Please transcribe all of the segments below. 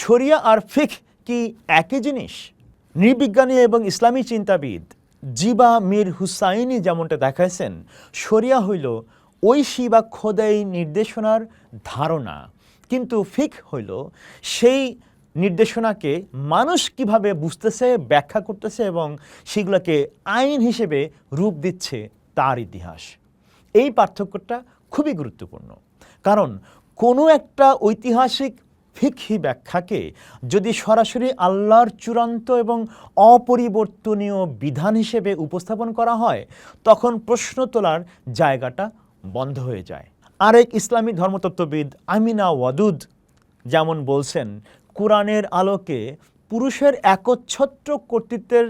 শরিয়া আর ফিকহ কি একই জিনিস? নৃবিজ্ঞানী এবং ইসলামী চিন্তাবিদ জিবা মীর হুসাইনি যেমনটা দেখাইছেন, শরিয়া হইল ঐশী বা খোদাই নির্দেশনার ধারণা, কিন্তু ফিকহ হইল সেই নির্দেশনাকে মানুষ কিভাবে বুঝতেছে, ব্যাখ্যা করতেছে এবং সেগুলোকে আইন হিসেবে রূপ দিচ্ছে তার ইতিহাস। এই পার্থক্যটা খুবই গুরুত্বপূর্ণ, কারণ কোনো একটা ঐতিহাসিক ফিকহি ব্যাখ্যাকে যদি সরাসরি আল্লাহর চূড়ান্ত এবং অপরিবর্তনীয় বিধান হিসেবে উপস্থাপন করা হয়, তখন প্রশ্ন তোলার জায়গাটা বন্ধ হয়ে যায়। আরেক ইসলামী ধর্মতত্ত্ববিদ আমিনা ওয়াদুদ যেমন বলছেন, কোরআনের আলোকে পুরুষের একচ্ছত্র কর্তৃত্বের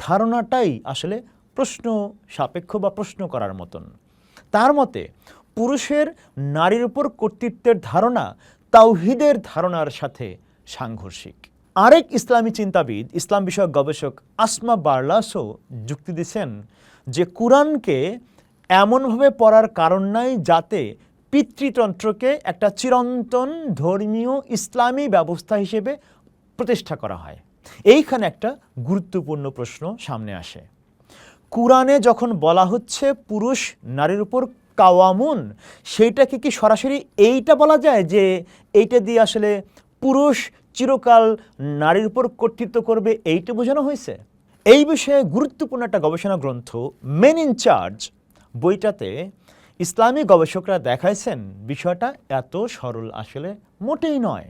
ধারণাটাই আসলে প্রশ্ন সাপেক্ষ বা প্রশ্ন করার মতন। তার মতে পুরুষের নারীর উপর কর্তৃত্বের ধারণা তাওহীদের ধারণার সাথে সাংঘর্ষিক। আরেক ইসলামী চিন্তাবিদ, ইসলাম বিষয়ক গবেষক আসমা বার্লাসও যুক্তি দিচ্ছেন যে কোরআনকে এমনভাবে পড়ার কারণ নাই যাতে পিতৃতন্ত্রকে একটা চিরন্তন ধর্মীয় ইসলামী ব্যবস্থা হিসেবে প্রতিষ্ঠা করা হয়। এইখানে একটা গুরুত্বপূর্ণ প্রশ্ন সামনে আসে। কোরআনে যখন বলা হচ্ছে পুরুষ নারীর উপর কাওয়ামুন, সেইটাকে কি সরাসরি এইটা বলা যায় যে এইটা দিয়ে আসলে পুরুষ চিরকাল নারীর উপর কর্তৃত্ব করবে, এইটা বোঝানো হয়েছে? এই বিষয়ে গুরুত্বপূর্ণ একটা গবেষণা গ্রন্থ মেন ইন চার্জ বইটাতে ইসলামী গবেষকরা দেখাইছেন বিষয়টা এত সরল আসলে মোটেই নয়।